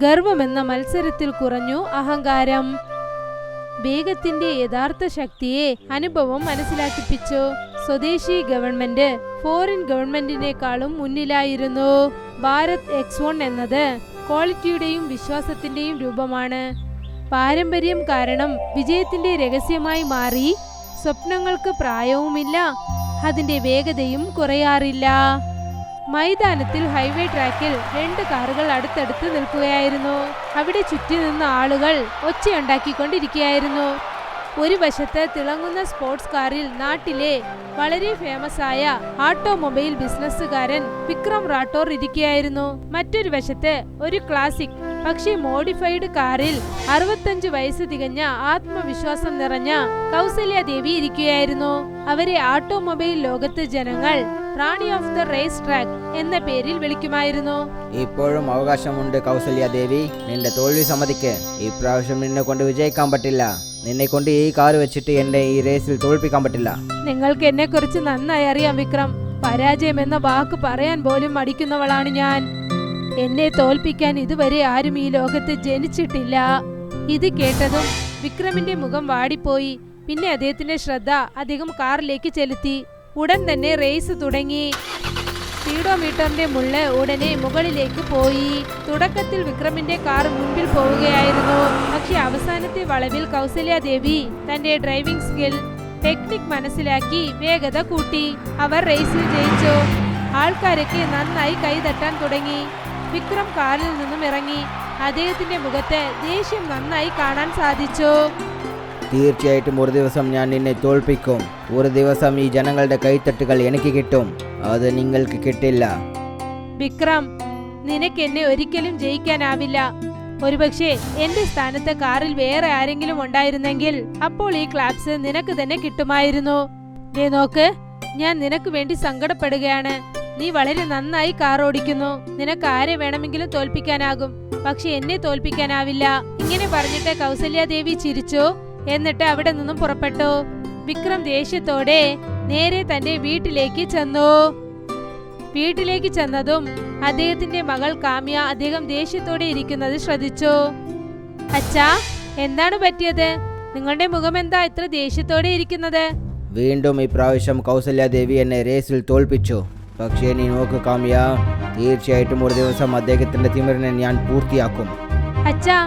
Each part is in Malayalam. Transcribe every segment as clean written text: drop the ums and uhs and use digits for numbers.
ഗർവമെന്ന മത്സരത്തിൽ കുറഞ്ഞു അഹങ്കാരം. വേഗത്തിന്റെ യഥാർത്ഥ ശക്തിയെ അനുഭവം മനസ്സിലാക്കിപ്പിച്ചു. സ്വദേശി ഗവൺമെന്റ് ഫോറിൻ ഗവൺമെന്റിനേക്കാളും മുന്നിലായിരുന്നു. ഭാരത് X1 എന്നത് ക്വാളിറ്റിയുടെയും വിശ്വാസത്തിന്റെയും രൂപമാണ്. പാരമ്പര്യം കാരണം വിജയത്തിന്റെ രഹസ്യമായി മാറി. സ്വപ്നങ്ങൾക്ക് പ്രായവുമില്ല, അതിന്റെ വേഗതയും കുറയാറില്ല. മൈതാനത്തിൽ ഹൈവേ ട്രാക്കിൽ 2 കാറുകൾ അടുത്തടുത്ത് നിൽക്കുകയായിരുന്നു. അവിടെ ചുറ്റി നിന്ന ആളുകൾ ഒച്ചയുണ്ടാക്കിക്കൊണ്ടിരിക്കുകയായിരുന്നു. ഒരു വശത്ത് തിളങ്ങുന്ന സ്പോർട്സ് കാറിൽ നാട്ടിലെ വളരെ ഫേമസ് ആയ ഓട്ടോമൊബൈൽ ബിസിനസ്സുകാരൻ വിക്രം റാഠോർ ഇരിക്കുകയായിരുന്നു. മറ്റൊരു വശത്ത് ഒരു ക്ലാസിക് പക്ഷേ മോഡിഫൈഡ് കാറിൽ 65 വയസ്സ് തികഞ്ഞ ആത്മവിശ്വാസം നിറഞ്ഞ കൗസല്യ ദേവി ഇരിക്കുകയായിരുന്നു. അവരെ ഓട്ടോമൊബൈൽ ലോകത്ത് ജനങ്ങൾ റാണി ഓഫ് ദ റേസ് ട്രാക്ക് എന്ന പേരിൽ വിളിക്കുമായിരുന്നു. ഇപ്പോഴും അവകാശമുണ്ട് കൗസല്യ ദേവി, നിന്റെ തോൽവി സമ്മതിക്ക്. ഇപ്രാവശ്യം നിന്നെ കൊണ്ട് വിജയിക്കാൻ പറ്റില്ല. നിന്നെ കൊണ്ട് ഈ കാർ വെച്ചിട്ട് എന്നെ ഈ റേസിൽ തോൽപ്പിക്കാൻ പറ്റില്ല. നിങ്ങൾക്ക് എന്നെ കുറിച്ച് നന്നായി അറിയാം വിക്രം. പരാജയം എന്ന വാക്ക് പറയാൻ പോലും മടിക്കുന്നവളാണ് ഞാൻ. എന്നെ തോൽപ്പിക്കാൻ ഇതുവരെ ആരും ഈ ലോകത്ത് ജനിച്ചിട്ടില്ല. ഇത് കേട്ടതും വിക്രമിന്റെ മുഖം വാടിപ്പോയി. പിന്നെ അദ്ദേഹത്തിന്റെ ശ്രദ്ധ അദ്ദേഹം കാറിലേക്ക് ചെലുത്തി. ഉടൻ തന്നെ റേസ് തുടങ്ങി. സ്പീഡോമീറ്ററിന്റെ മുള്ള ഉടനെ മുകളിലേക്ക് പോയി. തുടക്കത്തിൽ വിക്രമിന്റെ കാർ മുൻപിൽ പോവുകയായിരുന്നു. പക്ഷെ അവസാനത്തെ വളവിൽ കൗസല്യ ദേവി തന്റെ ഡ്രൈവിംഗ് സ്കിൽ ടെക്നിക് മനസ്സിലാക്കി വേഗത കൂട്ടി. അവർ റേസിൽ ജയിച്ചു. ആൾക്കാരൊക്കെ നന്നായി കൈതട്ടാൻ തുടങ്ങി. വിക്രം കാറിൽ നിന്നും ഇറങ്ങി. അദ്ദേഹത്തിന്റെ മുഖത്ത് ദേഷ്യം നന്നായി കാണാൻ സാധിച്ചു. തീർച്ചയായിട്ടും ഒരു ദിവസം ഞാൻ നിന്നെ തോൽപ്പിക്കും. ഒരു ദിവസം ഈ ജനങ്ങളുടെ കൈത്തട്ടുകൾ എനിക്ക് കിട്ടും, അത് നിങ്ങൾക്ക് കിട്ടില്ല. വിക്രം, നിനക്ക് എന്നെ ഒരിക്കലും ജയിക്കാനാവില്ല. ഒരുപക്ഷെ എന്റെ സ്ഥാനത്ത് കാറിൽ വേറെ ആരെങ്കിലും ഉണ്ടായിരുന്നെങ്കിൽ അപ്പോൾ ഈ ക്ലാപ്സ് നിനക്ക് തന്നെ കിട്ടുമായിരുന്നു. ദേ നോക്ക്, ഞാൻ നിനക്ക് വേണ്ടി സങ്കടപ്പെടുകയാണ്. നീ വളരെ നന്നായി കാർ ഓടിക്കുന്നു. നിനക്ക് ആരെ വേണമെങ്കിലും തോൽപ്പിക്കാനാകും, പക്ഷെ എന്നെ തോൽപ്പിക്കാനാവില്ല. ഇങ്ങനെ പറഞ്ഞിട്ട് കൗസല്യ ദേവി ചിരിച്ചു. എന്നിട്ട് അവിടെ നിന്നും പുറപ്പെട്ടു. വിക്രം ദേഷ്യത്തോടെ നേരെ തന്റെ വീട്ടിലേക്ക് ചെന്നു. വീട്ടിലേക്ക് ചെന്നതും അദ്ദേഹത്തിന്റെ മകൾ കാമ്യ അദ്ദേഹം ദേഷ്യത്തോടെ ഇരിക്കുന്നത് ശ്രദ്ധിച്ചു. അച്ഛാ, എന്താണ് പറ്റിയത്? നിങ്ങളുടെ മുഖം എന്താ ഇത്ര ദേഷ്യത്തോടെ ഇരിക്കുന്നത്? വീണ്ടും ഇപ്രാവശ്യം കൗസല്യ ദേവി എന്നെ റേസിൽ തോൽപ്പിച്ചു. പക്ഷേ നീ നോക്ക് കാമ്യ, തീർച്ചയായിട്ടും ഒരു ദിവസം അദ്ദേഹത്തിന്റെ തിമിറിനെ ഞാൻ പൂർത്തിയാക്കും. അച്ഛാ,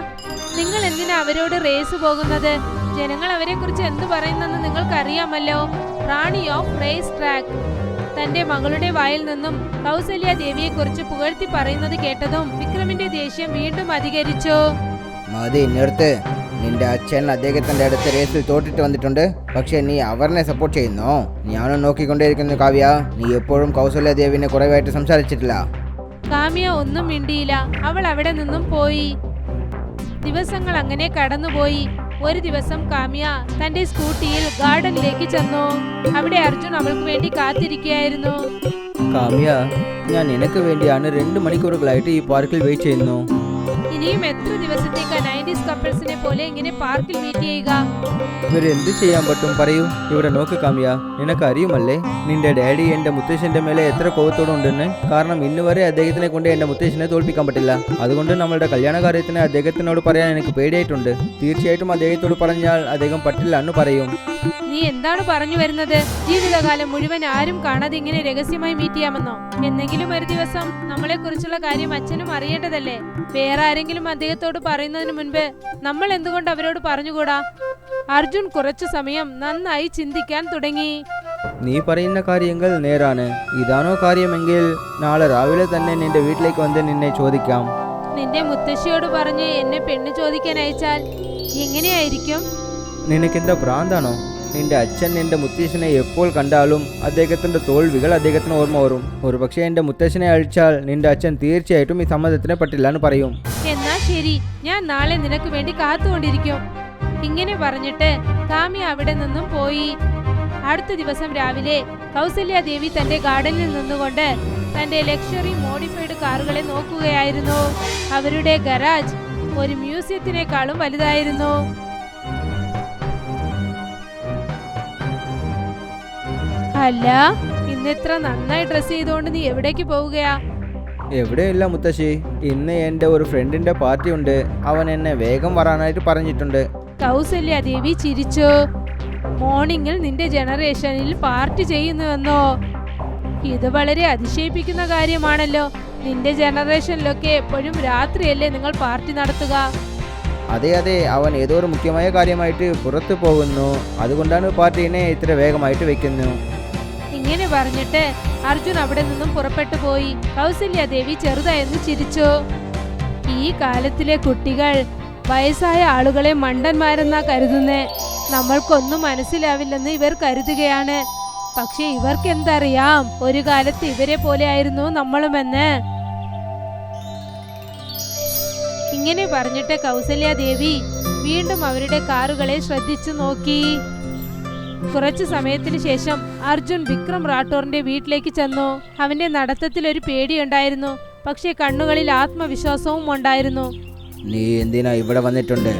നിങ്ങൾ എന്തിനാ അവരോട് റേസ് പോകുന്നത്? ജനങ്ങൾ അവരെ കുറിച്ച് എന്തു പറയുന്നെന്ന് നിങ്ങൾക്കറിയാമല്ലോ. റാണി ഓഫ് റേസ് ട്രാക്ക്. തന്റെ മകളുടെ വായിൽ നിന്നും കൗസല്യ ദേവിയെ കുറിച്ച് പുകഴ്ത്തി പറയുന്നത് കേട്ടതും വിക്രമിന്റെ ദേഷ്യം വീണ്ടും അധികരിച്ചു. മതി, നിർത്ത്. നിന്റെ അച്ഛൻ അദ്ദേഹത്തിന്റെ അടുത്ത് റേസിൽ തോറ്റിട്ട് വന്നിട്ടുണ്ട്, പക്ഷെ നീ അവരെ സപ്പോർട്ട് ചെയ്യുന്നോ? ഞാനും നോക്കിക്കൊണ്ടേയിരിക്കുന്നു കാവ്യ. നീ എപ്പോഴും കൗസല്യ ദേവിനെ കുറവായിട്ട് സംസാരിച്ചിട്ടില്ല. കാമ്യ ഒന്നും മിണ്ടിയില്ല. അവൾ അവിടെ നിന്നും പോയി. ദിവസങ്ങൾ അങ്ങനെ കടന്നുപോയി. ഒരു ദിവസം കാമ്യ തന്റെ സ്കൂട്ടിയിൽ ഗാർഡനിലേക്ക് ചെന്നു. അവിടെ അർജുൻ അവൾക്ക് വേണ്ടി കാത്തിരിക്കുകയായിരുന്നു. കാമ്യ, ഞാൻ നിനക്ക് വേണ്ടിയാണ് 2 മണിക്കൂറുകളായിട്ട് ഈ പാർക്കിൽ വെയിറ്റ് ചെയ്യുന്നു. ഇനിയും എത്ര ദിവസത്തേക്ക് 90s കപ്പിൾസിനെ പോലെ ഇങ്ങനെ പാർക്കിൽ വെയിറ്റ് ചെയ്യുക? ഇവർ എന്ത് ചെയ്യാൻ പറ്റും പറയൂ. ഇവിടെ നോക്ക് കാമ്യ, നിനക്ക് അറിയുമല്ലേ നിന്റെ ഡാഡി എന്റെ മുത്തശ്ശന്റെ മേലെ എത്ര കോപത്തോടുണ്ടെന്ന്. കാരണം ഇന്ന് വരെ അദ്ദേഹത്തിനെ കൊണ്ട് എന്റെ മുത്തശ്ശനെ തോൽപ്പിക്കാൻ പറ്റില്ല. അതുകൊണ്ട് നമ്മളുടെ കല്യാണ കാര്യത്തിന് അദ്ദേഹത്തിനോട് പറയാൻ എനിക്ക് പേടിയായിട്ടുണ്ട്. തീർച്ചയായിട്ടും അദ്ദേഹത്തോട് പറഞ്ഞാൽ അദ്ദേഹം പറ്റില്ല എന്ന് പറയും. നീ എന്താണ് പറഞ്ഞു വരുന്നത്? ജീവിതകാലം മുഴുവൻ ആരും കാണാതെ ഇങ്ങനെ രഹസ്യമായി മീറ്റ് ചെയ്യാമെന്നോ? എന്നെങ്കിലും ഒരു ദിവസം നമ്മളെ കുറിച്ചുള്ള കാര്യം അച്ഛനും അറിയേണ്ടതല്ലേ? വേറെ ആരെങ്കിലും അദ്ദേഹത്തോട് പറയുന്നതിന് മുൻപ് നമ്മൾ എന്തുകൊണ്ട് അവരോട് പറഞ്ഞുകൂടാ? അർജുൻ കുറച്ചു സമയം നന്നായി ചിന്തിക്കാൻ തുടങ്ങി. നീ പറയുന്ന കാര്യങ്ങൾ നേരാണ്. ഇതാണോ കാര്യമെങ്കിൽ നാളെ രാവിലെ തന്നെ നിന്റെ വീട്ടിലേക്ക് വന്ന് നിന്നെ ചോദിക്കാം. നിന്റെ മുത്തശ്ശിയോട് പറഞ്ഞ് എന്നെ പെണ്ണ് ചോദിക്കാൻ അയച്ചാൽ എങ്ങനെയായിരിക്കും? നിനക്കെന്താ ഭ്രാന്താണോ? നിന്റെ അച്ഛൻ എന്റെ മുത്തശ്ശനെ എപ്പോൾ കണ്ടാലും അദ്ദേഹത്തിന്റെ തോൽവികൾ അദ്ദേഹത്തിന് ഓർമ്മ വരും. ഒരുപക്ഷെ എന്റെ മുത്തശ്ശനെ അഴിച്ചാൽ നിന്റെ അച്ഛൻ തീർച്ചയായിട്ടും ഈ സമ്മതത്തിനെ പറ്റില്ല എന്ന് പറയും. എന്നാ ശരി, ഞാൻ നാളെ നിനക്ക് വേണ്ടി കാത്തുകൊണ്ടിരിക്കും. ഇങ്ങനെ പറഞ്ഞിട്ട് കാമ്യ അവിടെ നിന്നും പോയി. അടുത്ത ദിവസം രാവിലെ കൗസല്യ ദേവി തന്റെ ഗാർഡനിൽ നിന്നുകൊണ്ട് തന്റെ ലക്ഷറി മോഡിഫൈഡ് കാറുകളെ നോക്കുകയായിരുന്നു. അവരുടെ ഗരാജ് ഒരു മ്യൂസിയത്തിനേക്കാളും വലുതായിരുന്നു. അല്ല, ഇന്നിത്ര നന്നായി ഡ്രസ് ചെയ്തുകൊണ്ട് നീ എവിടേക്ക് പോവുകയാ? എവിടെയില്ല മുത്തശ്ശി. ഇന്ന് എൻ്റെ ഒരു ഫ്രണ്ടിൻ്റെ പാർട്ടി ഉണ്ട്. അവൻ എന്നെ വേഗം വരാനായിട്ട് പറഞ്ഞിട്ടുണ്ട്. കൗസല്യാദേവി ചിരിച്ചു. മോർണിംഗിൽ നിന്റെ ജനറേഷനിൽ പാർട്ടി ചെയ്യുന്നുവെന്നോ? ഇത് വളരെ അതിശയിപ്പിക്കുന്ന കാര്യമാണല്ലോ. നിന്റെ ജനറേഷനിലൊക്കെ എപ്പോഴും രാത്രിയല്ലേ നിങ്ങൾ പാർട്ടി നടത്തുക? അതെ അതെ, അവൻ ഏതോ ഒരു മുഖ്യമായ കാര്യമായിട്ട് പുറത്തു പോകുന്നു. അതുകൊണ്ടാണ് പാർട്ടീനെ ഇത്ര വേഗമായിട്ട് വെക്കുന്നു. ഇങ്ങനെ പറഞ്ഞിട്ട് അർജുൻ അവിടെ നിന്നും പുറപ്പെട്ടു പോയി. കൗസല്യാദേവി ചെറുതായെന്ന് ചിരിച്ചു. ഈ കാലത്തിലെ കുട്ടികൾ വയസ്സായ ആളുകളെ മണ്ടന്മാരെന്നാ കരുതുന്നേ. നമ്മൾക്കൊന്നും മനസ്സിലാവില്ലെന്ന് ഇവർ കരുതുകയാണ്. പക്ഷെ ഇവർക്ക് എന്തറിയാം, ഒരു കാലത്ത് ഇവരെ പോലെ ആയിരുന്നു നമ്മളുമെന്ന്. ഇങ്ങനെ പറഞ്ഞിട്ട് കൗസല്യാദേവി വീണ്ടും അവരുടെ കാറുകളെ ശ്രദ്ധിച്ചു നോക്കി. കുറച്ചു സമയത്തിന് ശേഷം അർജുൻ വിക്രം റാഠോറിന്റെ വീട്ടിലേക്ക് ചെന്നു. അവന്റെ നടത്തത്തിൽ ഒരു പേടിയുണ്ടായിരുന്നു, പക്ഷേ കണ്ണുകളിൽ ആത്മവിശ്വാസവും ഉണ്ടായിരുന്നു. നീ എന്തിനാ ഇവിടെ വന്നിട്ടുണ്ട്?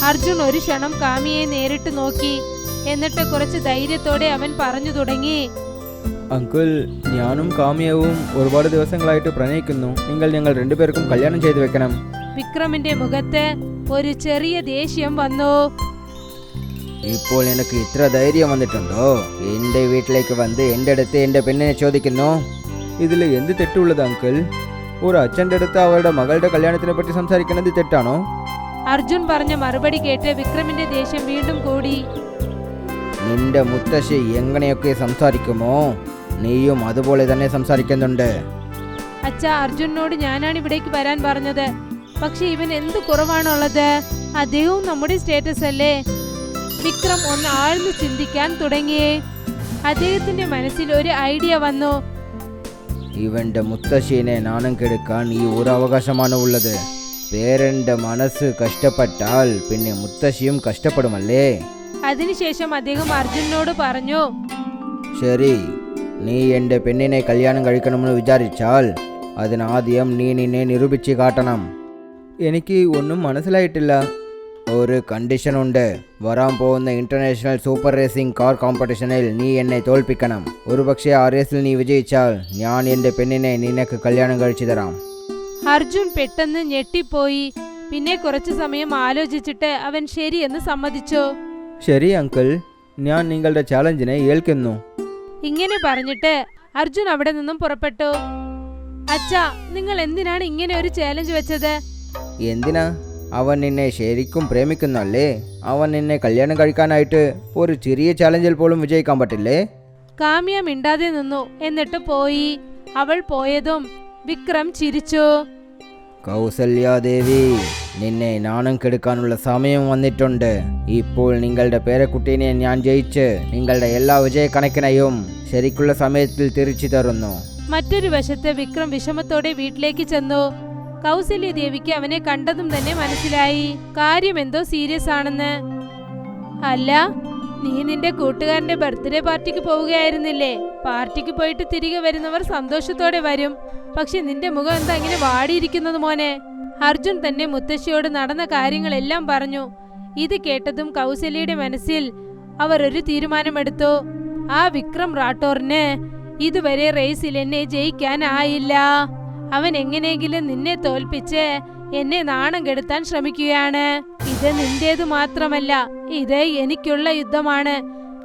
അർജുൻ ഒരു ക്ഷണം കാമിയെ നേരിട്ട് നോക്കി. എന്നിട്ട് കുറച്ച് ധൈര്യത്തോടെ അവൻ പറഞ്ഞു തുടങ്ങി. അങ്കിൾ, ഞാനും കാമ്യവും ഒരുപാട് ദിവസങ്ങളായിട്ട് പ്രണയിക്കുന്നു. നിങ്ങൾ ഞങ്ങൾ രണ്ടുപേർക്കും കല്യാണം ചെയ്തു വെക്കണം. വിക്രമിന്റെ മുഖത്ത് ഒരു ചെറിയ ദേഷ്യം വന്നു. ഇപ്പോൾ എനിക്ക് ഇത്ര ധൈര്യം വന്നിട്ടുണ്ടോ? എൻ്റെ വീട്ടിലേക്ക് വന്ന് എൻ്റെ അടുത്ത് എൻ്റെ പെണ്ണിനെ ചോദിക്കുന്നു. ഇതിൽ എന്ത് തെറ്റുള്ളത് അങ്കിൾ? ഒരു അച്ഛൻ്റെ അടുത്ത് അവരുടെ മകളുടെ കല്യാണത്തിനെ പറ്റി സംസാരിക്കുന്നത് തെറ്റാണോ? അർജുൻ പറഞ്ഞ മറുപടി കേട്ട് വിക്രമിന്റെ ദേഷ്യം വീണ്ടും കൂടി. നിന്റെ മുത്തശ്ശി എങ്ങനെയൊക്കെ സംസാരിക്കുമോ, നീയും അതുപോലെ തന്നെ സംസാരിക്കുന്നുണ്ട്. അച്ഛാ, അർജുനോട് ഞാനാണ് ഇവിടേക്ക് വരാൻ പറഞ്ഞത്. പക്ഷെ ഇവൻ എന്ത് കുറവാണുള്ളത്? അദ്ദേഹവും നമ്മുടെ സ്റ്റേറ്റസ് അല്ലേ? വിക്രം ഒന്ന് ആഴ്ന്നു ചിന്തിക്കാൻ തുടങ്ങി. അദ്ദേഹത്തിന്റെ മനസ്സിൽ ഒരു ഐഡിയ വന്നു. ഇവന്റെ മുത്തശ്ശീനെ നാണം കെടുക്കാൻ ഈ ഒരു അവകാശമാണ് ഉള്ളത്. പേരന്റെ മനസ്സ് കഷ്ടപ്പെട്ടാൽ പിന്നെ മുത്തശ്ശിയും കഷ്ടപ്പെടുമല്ലേ? അതിനുശേഷം അദ്ദേഹം അർജുനോട് പറഞ്ഞു, ശരി, നീ എൻ്റെ പെണ്ണിനെ കല്യാണം കഴിക്കണമെന്ന് വിചാരിച്ചാൽ അതിനാദ്യം നീ നിന്നെ നിരൂപിച്ച് കാട്ടണം. എനിക്ക് ഒന്നും മനസ്സിലായിട്ടില്ല. ഒരു കണ്ടീഷനുണ്ട്. വരാൻ പോകുന്ന ഇന്റർനാഷണൽ സൂപ്പർ റേസിംഗ് കാർ കോമ്പറ്റീഷനിൽ നീ എന്നെ തോൽപ്പിക്കണം. ഒരുപക്ഷെ ആ റേസിൽ നീ വിജയിച്ചാൽ ഞാൻ എൻ്റെ പെണ്ണിനെ നിനക്ക് കല്യാണം കഴിച്ചു തരാം. അർജുൻ പെട്ടെന്ന് ഞെട്ടിപ്പോയി. പിന്നെ കുറച്ചു സമയം ആലോചിച്ചിട്ട് അവൻ ശരിയെന്ന് സമ്മതിച്ചു. ശരി അങ്കിൾ, ഞാൻ നിങ്ങളുടെ ചാലഞ്ചിനെ ഏൽക്കുന്നു. ഇങ്ങനെ പറഞ്ഞിട്ട് അർജുൻ അവിടെ നിന്നും പുറപ്പെട്ടു. അച്ഛാ, നിങ്ങൾ എന്തിനാണ് ഇങ്ങനെ ഒരു ചാലഞ്ച് വെച്ചത്? എന്തിനാ? അവൻ നിന്നെ ശരിക്കും പ്രേമിക്കുന്നല്ലേ? അവൻ നിന്നെ കല്യാണം കഴിക്കാനായിട്ട് ഒരു ചെറിയ ചാലഞ്ചിൽ പോലും വിജയിക്കാൻ പറ്റില്ലേ? കാമ്യ മിണ്ടാതെ നിന്നു. എന്നിട്ട് പോയി. അവൾ പോയതും വിക്രം ചിരിച്ചു. കൗസല്യാദേവി, നിന്നെ നാണം കെടുക്കാനുള്ള സമയം വന്നിട്ടുണ്ട്. ഇപ്പോൾ നിങ്ങളുടെ പേരക്കുട്ടീനെ ഞാൻ ജയിച്ച് നിങ്ങളുടെ എല്ലാ വിജയക്കണക്കിനെയും ശരിക്കുള്ള സമയത്തിൽ തിരിച്ചു തരുന്നു. മറ്റൊരു വശത്ത് വിക്രം വിഷമത്തോടെ വീട്ടിലേക്ക് ചെന്നു. കൗസല്യദേവിക്ക് അവനെ കണ്ടതും തന്നെ മനസ്സിലായി കാര്യം എന്തോ സീരിയസ് ആണെന്ന്. അല്ല, നീ നിന്റെ കൂട്ടുകാരന്റെ ബർത്ത്ഡേ പാർട്ടിക്ക് പോവുകയായിരുന്നില്ലേ? പാർട്ടിക്ക് പോയിട്ട് തിരികെ വരുന്നവർ സന്തോഷത്തോടെ വരും. പക്ഷെ നിന്റെ മുഖം എന്താ ഇങ്ങനെ വാടിയിരിക്കുന്നത് മോനെ? അർജുൻ തന്റെ മുത്തശ്ശിയോട് നടന്ന കാര്യങ്ങളെല്ലാം പറഞ്ഞു. ഇത് കേട്ടതും കൗസല്യയുടെ മനസ്സിൽ അവർ ഒരു തീരുമാനമെടുത്തു. ആ വിക്രം റാഠോറിന് ഇതുവരെ റേസിൽ എന്നെ ജയിക്കാനായില്ല. അവൻ എങ്ങനെയെങ്കിലും നിന്നെ തോൽപ്പിച്ച് എന്നെ നാണം കെടുത്താൻ ശ്രമിക്കുകയാണ്. ഇത് നിന്റേത് മാത്രമല്ല, ഇത് എനിക്കുള്ള യുദ്ധമാണ്.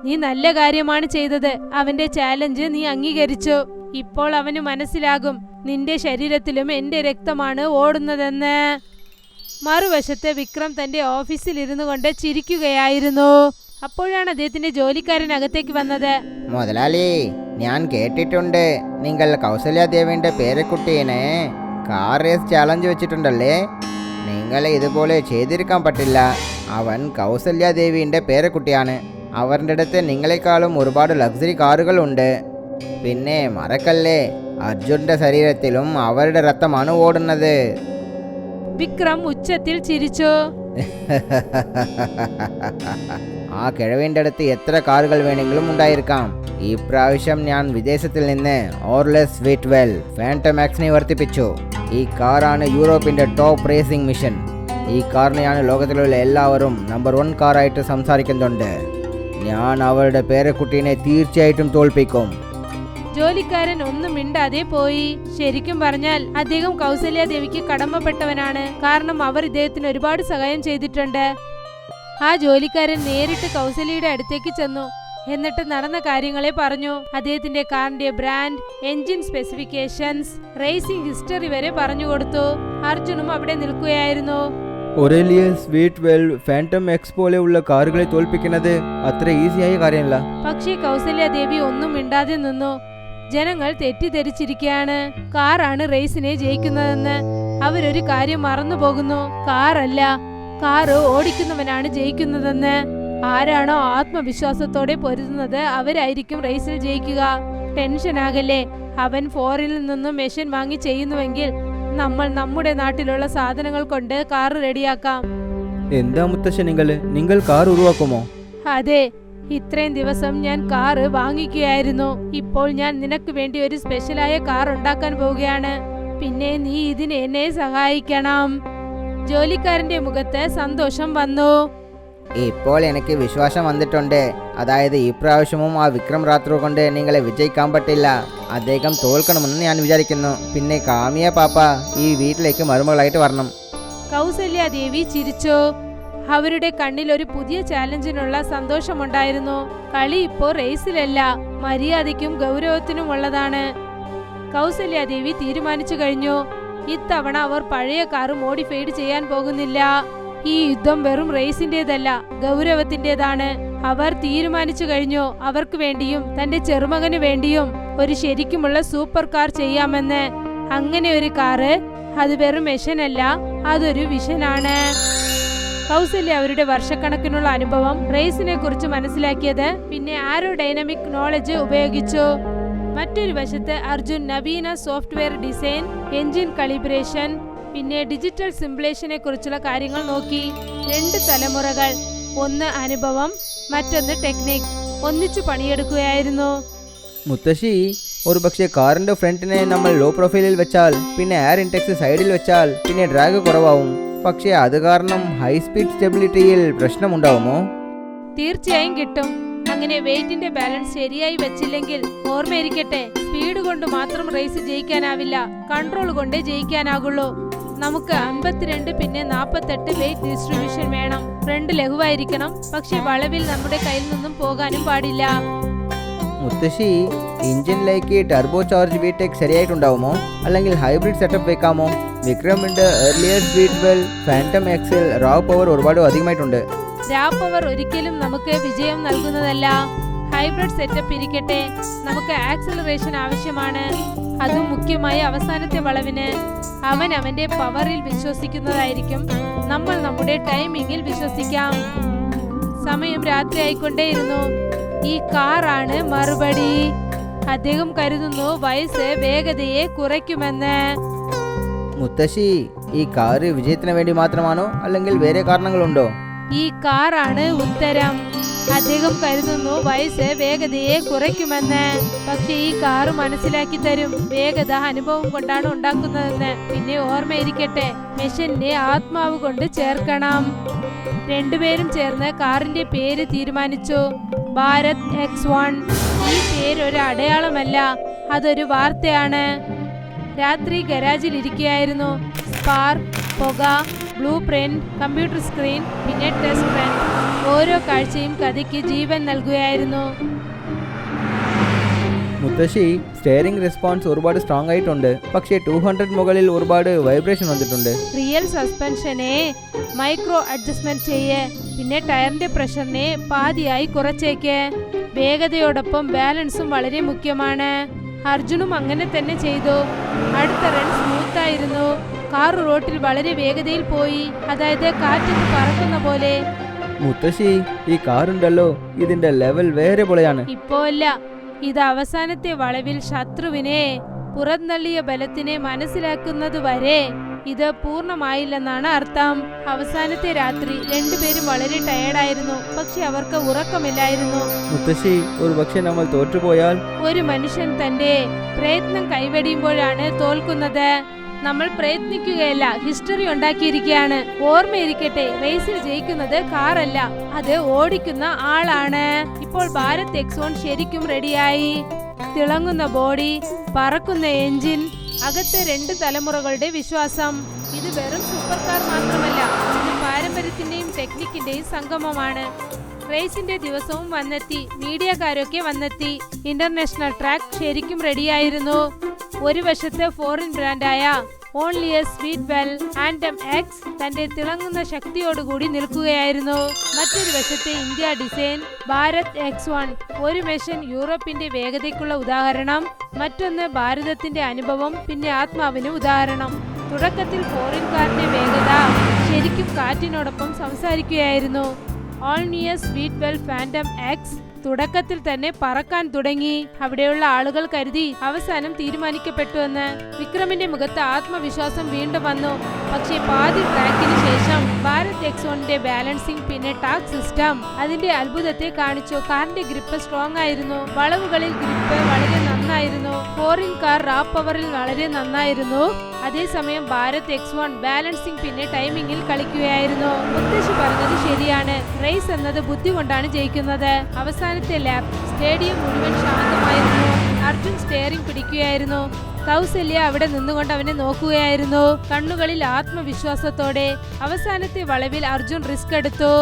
നീ നല്ല കാര്യമാണ് ചെയ്തത്. അവന്റെ ചാലഞ്ച് നീ അംഗീകരിച്ചു. ഇപ്പോൾ അവന് മനസ്സിലാകും നിന്റെ ശരീരത്തിലും എന്റെ രക്തമാണ് ഓടുന്നതെന്ന്. മറുവശത്ത് വിക്രം തന്റെ ഓഫീസിൽ ഇരുന്നു കൊണ്ട് ചിരിക്കുകയായിരുന്നു. അപ്പോഴാണ് അദ്ദേഹത്തിന്റെ ജോലിക്കാരൻ അകത്തേക്ക് വന്നത്. മുതലാളി, ഞാൻ കേട്ടിട്ടുണ്ട് നിങ്ങൾ കൗസല്യാദേവിന്റെ പേരക്കുട്ടീനെ കാർ റേസ് ചാലഞ്ച് വെച്ചിട്ടുണ്ടല്ലേ? നിങ്ങളെ ഇതുപോലെ ചെയ്തിരിക്കാൻ പറ്റില്ല. അവൻ കൗസല്യാദേവിന്റെ പേരക്കുട്ടിയാണ്. അവരുടെ അടുത്ത് നിങ്ങളെക്കാളും ഒരുപാട് ലക്സറി കാറുകളുണ്ട്. പിന്നെ മറക്കല്ലേ, അർജുന്റെ ശരീരത്തിലും അവരുടെ രക്തമാണ് ഓടുന്നത്. വിക്രം ഉച്ചത്തിൽ ചിരിച്ചു. ആ കിഴവിൻ്റെ അടുത്ത് എത്ര കാറുകൾ വേണമെങ്കിലും ഉണ്ടായിരിക്കാം. ഈ പ്രാവശ്യം ഞാൻ വിദേശത്തിൽ നിന്ന് ഓർലെസ് വീറ്റ്വെൽ ഫാന്റമാക്സിനെ വർദ്ധിപ്പിച്ചു. ഈ കാറാണ് യൂറോപ്പിന്റെ ടോപ്പ് റേസിംഗ് മിഷൻ. ഈ കാറിനെയാണ് ലോകത്തിലുള്ള എല്ലാവരും നമ്പർ 1 കാറായിട്ട് സംസാരിക്കുന്നുണ്ട്. ഞാൻ അവരുടെ പേരക്കുട്ടീനെ തീർച്ചയായിട്ടും തോൽപ്പിക്കും. ജോലിക്കാരൻ ഒന്നും മിണ്ടാതെ പോയി. ശരിക്കും പറഞ്ഞാൽ അദ്ദേഹം കൗസല്യ ദേവിക്ക് കടമപ്പെട്ടവനാണ്. കാരണം അവർ ഇദ്ദേഹത്തിന് ഒരുപാട് സഹായം ചെയ്തിട്ടുണ്ട്. ആ ജോലിക്കാരൻ നേരിട്ട് കൗസല്യയുടെ അടുത്തേക്ക് ചെന്നു. എന്നിട്ട് നടന്ന കാര്യങ്ങളെ പറഞ്ഞു. അദ്ദേഹത്തിന്റെ കാറിന്റെ brand, engine specifications, racing history വരെ പറഞ്ഞു കൊടുത്തു. അർജുനും അവിടെ നിൽക്കുകയായിരുന്നു. ഒറേലിയസ്, വീറ്റ്വെൽ, ഫാന്റം എക്സ് പോലെയുള്ള കാറുകളെ തോൽപ്പിക്കുന്നത് അത്ര ഈസിയായ കാര്യമല്ല. പക്ഷേ കൗസല്യ ദേവി ഒന്നും മിണ്ടാതെ നിന്നു. ജനങ്ങൾ തെറ്റിദ്ധരിച്ചിരിക്കുകയാണ്. കാറാണ് റേസിനെ ജയിക്കുന്നതെന്ന്. അവരൊരു കാര്യം മറന്നു പോകുന്നു. കാറല്ല, കാറ് ഓടിക്കുന്നവനാണ് ജയിക്കുന്നതെന്ന്. ആരാണോ ആത്മവിശ്വാസത്തോടെ പൊരുതുന്നത് അവരായിരിക്കും റേസിൽ ജയിക്കുക. ടെൻഷൻ ആകല്ലേ. അവൻ ഫോറിനിൽ നിന്നും മെഷീൻ വാങ്ങി ചെയ്യുന്നുവെങ്കിൽ നമ്മൾ നമ്മുടെ നാട്ടിലുള്ള സാധനങ്ങൾ കൊണ്ട് കാർ റെഡിയാക്കാം. എന്താ മുത്തശ്ശൻ, നിങ്ങൾ കാർ ഉരുവാക്കുമോ? അതെ, ഇത്രയും ദിവസം ഞാൻ കാറ് വാങ്ങിക്കുകയായിരുന്നു. ഇപ്പോൾ ഞാൻ നിനക്ക് വേണ്ടി ഒരു സ്പെഷ്യലായ കാർ ഉണ്ടാക്കാൻ പോവുകയാണ്. പിന്നെ നീ ഇതിന് എന്നെ സഹായിക്കണം. ജോലിക്കാരന്റെ മുഖത്ത് സന്തോഷം വന്നു. ഇപ്പോൾ എനിക്ക് വിശ്വാസം വന്നിട്ടുണ്ട്. അതായത് ഈ പ്രാവശ്യവും ആ വിക്രം റാത്രോ കൊണ്ട് നിങ്ങളെ വിജയിക്കാൻ പറ്റില്ല. അദ്ദേഹം തോൽക്കണമെന്ന് ഞാൻ വിചാരിക്കുന്നു. പിന്നെ കാമിയ പാപ്പ ഈ വീട്ടിലേക്ക് മരുമകളായിട്ട് വരണം. കൗസല്യ ദേവി ചിരിച്ചു. അവരുടെ കണ്ണിൽ ഒരു പുതിയ ചാലഞ്ചിനുള്ള സന്തോഷമുണ്ടായിരുന്നു. കളി ഇപ്പോ റേസിലല്ല, മര്യാദയ്ക്കും ഗൗരവത്തിനുമുള്ളതാണ്. കൗസല്യ ദേവി തീരുമാനിച്ചു കഴിഞ്ഞു. ഇത്തവണ അവർ പഴയ കാറ് മോഡിഫൈഡ് ചെയ്യാൻ പോകുന്നില്ല. ഈ യുദ്ധം വെറും റേസിന്റേതല്ല, ഗൗരവത്തിന്റേതാണ്. അവർ തീരുമാനിച്ചു കഴിഞ്ഞു. അവർക്ക് വേണ്ടിയും തന്റെ ചെറുമകന് വേണ്ടിയും ഒരു ശരിക്കുമുള്ള സൂപ്പർ കാർ ചെയ്യാമെന്ന്. അങ്ങനെ ഒരു കാറ്, അത് വെറും മെഷീനല്ല, അതൊരു വിഷനാണ്. കൗസല്യ അവരുടെ വർഷക്കണക്കിനുള്ള അനുഭവം റേസിനെ കുറിച്ച് മനസ്സിലാക്കിയത് പിന്നെ ആരോഡൈനാമിക് നോളജ് ഉപയോഗിച്ചു. മറ്റൊരു വശത്ത് അർജുൻ നവീന സോഫ്റ്റ്വെയർ ഡിസൈൻ, എൻജിൻ കളിബ്രേഷൻ, പിന്നെ ഡിജിറ്റൽ സിമുലേഷനെ കുറിച്ചുള്ള കാര്യങ്ങൾ നോക്കി. 2 തലമുറകൾ, ഒന്ന് അനുഭവം, മറ്റൊന്ന് ടെക്നിക്, ഒന്നിച്ചു പണിയെടുക്കുകയായിരുന്നു. മുത്തശ്ശി, ഒരു പക്ഷേ കാറിന്റെ ഫ്രണ്ടിനെ നമ്മൾ ലോ പ്രൊഫൈലിൽ വെച്ചാൽ, പിന്നെ എയർ ഇൻടെക്സ് സൈഡിൽ വെച്ചാൽ, പിന്നെ ഡ്രാഗ് കുറവാവും. പക്ഷേ അത് കാരണം ഹൈ സ്പീഡ് സ്റ്റെബിലിറ്റിയിൽ പ്രശ്നമുണ്ടാവുമോ? തീർച്ചയായും കിട്ടും. അങ്ങനെ വെയിറ്റിന്റെ ബാലൻസ് ശരിയായി വെച്ചില്ലെങ്കിൽ ഓർമ്മയിരിക്കട്ടെ, സ്പീഡ് കൊണ്ട് മാത്രം റേസ് ജയിക്കാനാവില്ല, കൺട്രോൾ കൊണ്ടേ ജയിക്കാനാകുള്ളൂ. നമുക്ക് 52 പിന്നെ 48 വെയിറ്റ് ഡിസ്ട്രിബ്യൂഷൻ വേണം. ഫ്രണ്ട് ലഘുവായിരിക്കണം, പക്ഷെ വളവിൽ നമ്മുടെ കയ്യിൽ നിന്നും പോകാനും പാടില്ല. മുത്തശ്ശി, എഞ്ചിനിലേക്ക് ടർബോ ചാർജ് VTEC ശരിയായിട്ടുണ്ടാവുമോ? അല്ലെങ്കിൽ ഹൈബ്രിഡ് സെറ്റപ്പ് വെക്കാമോ? വിക്രമിന്റെ ഏർലിയർ വീറ്റ്വെൽ, ഫാന്റം എക്സിൽ റോ പവർ ഒരുപാട് അധികമായിട്ടുണ്ട്. രാ പവർ ഒരിക്കലും നമുക്ക് വിജയം നൽകുന്നതല്ല. ഹൈബ്രിഡ് സെറ്റപ്പ് ഇരിക്കട്ടെ, നമുക്ക് ആക്സിലറേഷൻ ആവശ്യമാണ്. അതും മുഖ്യമായി അവസാനത്തെ വളവിന്. അവൻ അവന്റെ പവറിൽ വിശ്വസിക്കുന്നതായിരിക്കും, നമ്മൾ നമ്മുടെ ടൈമിങ്ങിൽ വിശ്വസിക്കാം. സമയം രാത്രി ആയിക്കൊണ്ടേയിരുന്നു. ഈ കാറാണ് മറുപടി. അദ്ദേഹം കരുതുന്നു വയസ്സ് വേഗതയെ കുറയ്ക്കുമെന്ന്. മുത്തശ്ശി, ഈ കാറ് വിജയത്തിന് വേണ്ടി മാത്രമാണോ അല്ലെങ്കിൽ വേറെ കാരണങ്ങളുണ്ടോ? ഈ കാറാണ് ഉത്തരം. അദ്ദേഹം കരുതുന്നു വയസ്സ് വേഗതയെ കുറയ്ക്കുമെന്ന്. പക്ഷെ ഈ കാറ് മനസ്സിലാക്കി തരും വേഗത അനുഭവം കൊണ്ടാണ് ഉണ്ടാക്കുന്നതെന്ന്. പിന്നെ ഓർമ്മയിരിക്കട്ടെ, മെഷീന്റെ ആത്മാവ് കൊണ്ട് ചേർക്കണം. രണ്ടുപേരും ചേർന്ന് കാറിന്റെ പേര് തീരുമാനിച്ചു. ഭാരത് X1. ഈ പേര് ഒരു അടയാളമല്ല, അതൊരു വാർത്തയാണ്. രാത്രി ഗരാജിൽ ഇരിക്കുകയായിരുന്നു. സ്പാർക്ക്, പുക, ബ്ലൂ പ്രിന്റ്, കമ്പ്യൂട്ടർ സ്ക്രീൻ, പിന്നെ ടെസ്റ്റ് റൺ. ഓരോ കാഴ്ചയും കഥയ്ക്ക് ജീവൻ നൽകുകയായിരുന്നു. മുത്തശ്ശി, സ്റ്റെയറിംഗ് റെസ്പോൺസ് ഒരുപാട് സ്ട്രോങ് ആയിട്ടുണ്ട്. പക്ഷേ 200 മുകളിൽ ഒരുപാട് വൈബ്രേഷൻ വന്നിട്ടുണ്ട്. റിയൽ സസ്പെൻഷനെ മൈക്രോ അഡ്ജസ്റ്റ്മെന്റ് ചെയ്യേ. പിന്നെ ടയറിന്റെ പ്രഷറിനെ പാതിയായി കുറച്ചേക്ക്. വേഗതയോടൊപ്പം ബാലൻസും വളരെ മുഖ്യമാണ്. അർജുനും അങ്ങനെ തന്നെ ചെയ്തു. അടുത്ത റൺ സ്മൂത്തായിരുന്നു. കാർ റോട്ടിൽ വളരെ വേഗതയിൽ പോയി, അതായത് കാറ്റിൽ പറക്കുന്ന പോലെ. മുത്തശ്ശി, ഈ കാറുണ്ടല്ലോ, ഇതിന്റെ ലെവൽ വേറെ പോലെയാണ്. ഇപ്പോ അല്ല, ഇത് അവസാനത്തെ വളവിൽ ശത്രുവിനെ പുറന്തള്ളിയ ബലത്തിനെ മനസ്സിലാക്കുന്നത് വരെ ഇത് പൂർണ്ണമായില്ലെന്നാണ് അർത്ഥം. അവസാനത്തെ രാത്രി രണ്ടുപേരും വളരെ ടയേർഡായിരുന്നു, പക്ഷെ അവർക്ക് ഉറക്കമില്ലായിരുന്നു. മുത്തശ്ശി, ഒരു പക്ഷെ നമ്മൾ തോറ്റുപോയാൽ? ഒരു മനുഷ്യൻ തന്റെ പ്രയത്നം കൈവെടിയുമ്പോഴാണ് തോൽക്കുന്നത്. നമ്മൾ പ്രയത്നിക്കുകയല്ല, ഹിസ്റ്ററി ഉണ്ടാക്കിയിരിക്കുകയാണ്. ഓർമ്മയിരിക്കട്ടെ, റേസിൽ ജയിക്കുന്നത് കാറല്ല, അത് ഓടിക്കുന്ന ആളാണ്. ഇപ്പോൾ ഭാരത് X1 ശരിക്കും റെഡിയായി. തിളങ്ങുന്ന ബോഡി, പറക്കുന്ന എഞ്ചിൻ, അകത്തെ 2 തലമുറകളുടെ വിശ്വാസം. ഇത് വെറും സൂപ്പർ കാർ മാത്രമല്ല, ഇത് പാരമ്പര്യത്തിന്റെയും ടെക്നിക്കിന്റെയും സംഗമമാണ്. റേസിന്റെ ദിവസവും വന്നെത്തി, മീഡിയക്കാരൊക്കെ വന്നെത്തി. ഇന്റർനാഷണൽ ട്രാക്ക് ശരിക്കും റെഡിയായിരുന്നു. ഒരു വശത്ത് ഫോറിൻ ബ്രാൻഡായ ഓൺലി എ സ്വീറ്റ് വെൽ ആൻഡം എക്സ് തന്റെ തിളങ്ങുന്ന ശക്തിയോടുകൂടി നിൽക്കുകയായിരുന്നു. മറ്റൊരു വശത്തെ ഇന്ത്യ ഡിസൈൻ ഭാരത് X1. ഒരു മെഷീൻ യൂറോപ്പിന്റെ വേഗതയ്ക്കുള്ള ഉദാഹരണം, മറ്റൊന്ന് ഭാരതത്തിന്റെ അനുഭവം, പിന്നെ ആത്മാവിന് ഉദാഹരണം. തുടക്കത്തിൽ ഫോറിൻ കാറിന്റെ വേഗത ശരിക്കും കാറ്റിനോടൊപ്പം സംസാരിക്കുകയായിരുന്നു. Only a sweet well fandom X തുടക്കത്തിൽ തന്നെ പറക്കാൻ തുടങ്ങി. അവിടെയുള്ള ആളുകൾ കരുതി അവസാനം തീരുമാനിക്കപ്പെട്ടുവെന്ന്. വിക്രമിന്റെ മുഖത്ത് ആത്മവിശ്വാസം വീണ്ടും വന്നു. പക്ഷേ പാതി ട്രാക്കിന് ശേഷം ഭാരത് X1ന്റെ ബാലൻസിംഗ് പിന്നെ ടാക്ക് സിസ്റ്റം അതിന്റെ അത്ഭുതത്തെ കാണിച്ചു. കാറിന്റെ ഗ്രിപ്പ് സ്ട്രോങ് ആയിരുന്നു, വളവുകളിൽ ഗ്രിപ്പ് വളരെ നന്നായിരുന്നു. ഫോറിൻ കാർ റാ പവറിൽ വളരെ നന്നായിരുന്നു. അതേസമയം ഭാരത് X1 ബാലൻസിംഗ് പിന്നെ ടൈമിംഗിൽ കളിക്കുകയായിരുന്നു. മുത്തശ്ശി പറഞ്ഞത് ശരിയാണ്, റേസ് എന്നത് ബുദ്ധി കൊണ്ടാണ് ജയിക്കുന്നത്. അവസാനത്തെ ലാപ്പ് സ്റ്റേഡിയം മുഴുവൻ ശാന്തമായിരുന്നു. അർജുൻ സ്റ്റെയറിംഗ് പിടിക്കുകയായിരുന്നു. കൗസല്യ അവിടെ നിന്നുകൊണ്ട് അവനെ നോക്കുകയായിരുന്നു, കണ്ണുകളിൽ ആത്മവിശ്വാസത്തോടെ. അവസാനത്തെ വളവിൽ അർജുൻ റിസ്ക് എടുത്തു.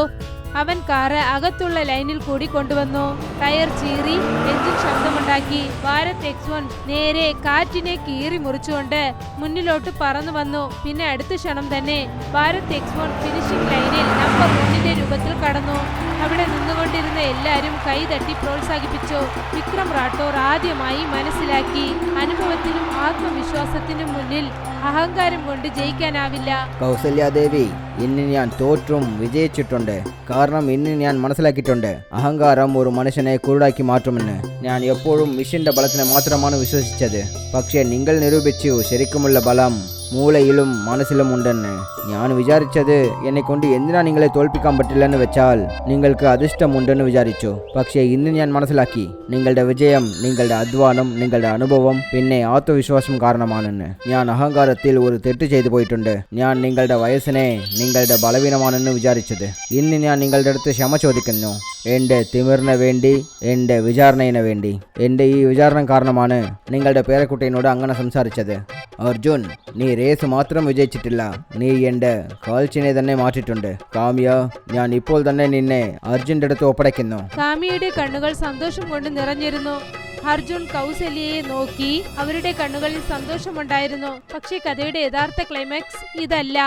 അവൻ കാറ് അകത്തുള്ള ലൈനിൽ കൂടി കൊണ്ടുവന്നു. ടയർ ചീറി, എഞ്ചിൻ ശബ്ദമുണ്ടാക്കി. ഭാരത് X1 നേരെ കാറ്റിനെ കീറി മുറിച്ചുകൊണ്ട് മുന്നിലോട്ട് പറന്നു വന്നു. പിന്നെ അടുത്ത ക്ഷണം തന്നെ ഭാരത് X1 ഫിനിഷിംഗ് ലൈനിൽ നമ്പർ 1ന്റെ രൂപത്തിൽ കടന്നു. അവിടെ നിന്നുകൊണ്ടിരുന്ന എല്ലാവരും കൈതട്ടി പ്രോത്സാഹിപ്പിച്ചു. വിക്രം റാഠോർ ആദ്യമായി മനസ്സിലാക്കി, അനുഭവത്തിനും ആത്മവിശ്വാസത്തിനും മുന്നിൽ അഹങ്കാരം കൊണ്ട് ജയിക്കാനാവില്ല. കൗസല്യാദേവി, ഇന്ന് ഞാൻ തോറ്റും വിജയിച്ചിട്ടുണ്ട്. കാരണം ഇന്ന് ഞാൻ മനസ്സിലാക്കിയിട്ടുണ്ട്, അഹങ്കാരം ഒരു മനുഷ്യനെ കുരുടാക്കി മാറ്റുമെന്ന്. ഞാൻ എപ്പോഴും മിഷന്റെ ബലത്തിനെ മാത്രമാണ് വിശ്വസിച്ചത്. പക്ഷേ നിങ്ങൾ നിരൂപിച്ചു ശരിക്കുമുള്ള ബലം മൂളയിലും മനസ്സിലും ഉണ്ടെന്ന്. ഞാൻ വിചാരിച്ചത് എന്നെ കൊണ്ട് എന്തിനാ നിങ്ങളെ തോൽപ്പിക്കാൻ പറ്റില്ലെന്ന് വെച്ചാൽ നിങ്ങൾക്ക് അധിഷ്ടമുണ്ടെന്ന് വിചാരിച്ചു. പക്ഷേ ഇന്ന് ഞാൻ മനസ്സിലാക്കി, നിങ്ങളുടെ വിജയം നിങ്ങളുടെ അധ്വാനം, നിങ്ങളുടെ അനുഭവം, പിന്നെ ആത്മവിശ്വാസം കാരണമാണെന്ന്. ഞാൻ അഹങ്കാരത്തിൽ ഒരു തെറ്റ് ചെയ്തു പോയിട്ടുണ്ട്. ഞാൻ നിങ്ങളുടെ വയസ്സിനെ നിങ്ങളുടെ ബലവീനമാണെന്ന് വിചാരിച്ചത്. ഇന്ന് ഞാൻ നിങ്ങളുടെ അടുത്ത് ക്ഷമ ചോദിക്കുന്നു. എൻ്റെ തിമിറിന് വേണ്ടി, എൻ്റെ വിചാരണയിന് വേണ്ടി. എൻ്റെ ഈ വിചാരണ കാരണമാണ് നിങ്ങളുടെ പേരക്കുട്ടിയോട് അങ്ങനെ സംസാരിച്ചത്. അർജുൻ, നീ റേസ് മാത്രം വിജയിച്ചിട്ടില്ല, നീ എൻ്റെ കാഴ്ചയെ തന്നെ മാറ്റിയിട്ടുണ്ട്. കാമ്യ, ഞാൻ ഇപ്പോൾ തന്നെ നിന്നെ അർജുൻ്റെ അടുത്ത് ഒപ്പടയ്ക്കുന്നു. കാമ്യയുടെ കണ്ണുകൾ സന്തോഷം കൊണ്ട് നിറഞ്ഞിരുന്നു. അർജുൻ കൗസല്യയെ നോക്കി. അവരുടെ കണ്ണുകളിൽ സന്തോഷമുണ്ടായിരുന്നു. പക്ഷേ കഥയുടെ യഥാർത്ഥ ക്ലൈമാക്സ് ഇതല്ല.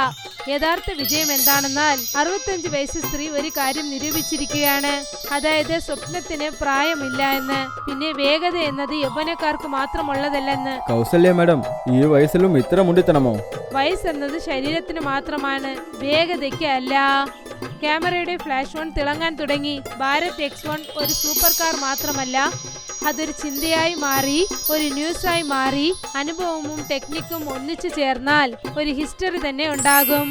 യഥാർത്ഥ വിജയം എന്താണെന്നാൽ 65 വയസ്സ് സ്ത്രീ ഒരു കാര്യം നിരൂപിച്ചിരിക്കുകയാണ്. അതായത് സ്വപ്നത്തിന് പ്രായമില്ല എന്ന്, പിന്നെ വേഗത എന്നത് യൗവനക്കാർക്ക് മാത്രമുള്ളതല്ലെന്ന്. കൗസല്യ മാഡം, ഈ വയസ്സിലും ഇത്ര മുണ്ടിത്തണമോ? വയസ്സെന്നത് ശരീരത്തിന് മാത്രമാണ്, വേഗതയ്ക്ക് അല്ല. ക്യാമറയുടെ ഫ്ലാഷ് ഓൺ തിളങ്ങാൻ തുടങ്ങി. ഭാരത് X1 ഒരു സൂപ്പർ കാർ മാത്രമല്ല, അതൊരു ചിന്തയായി മാറി, ഒരു ന്യൂസായി മാറി. അനുഭവവും ടെക്നിക്കും ഒന്നിച്ചു ചേർന്നാൽ ഒരു ഹിസ്റ്ററി തന്നെ ഉണ്ടാകും.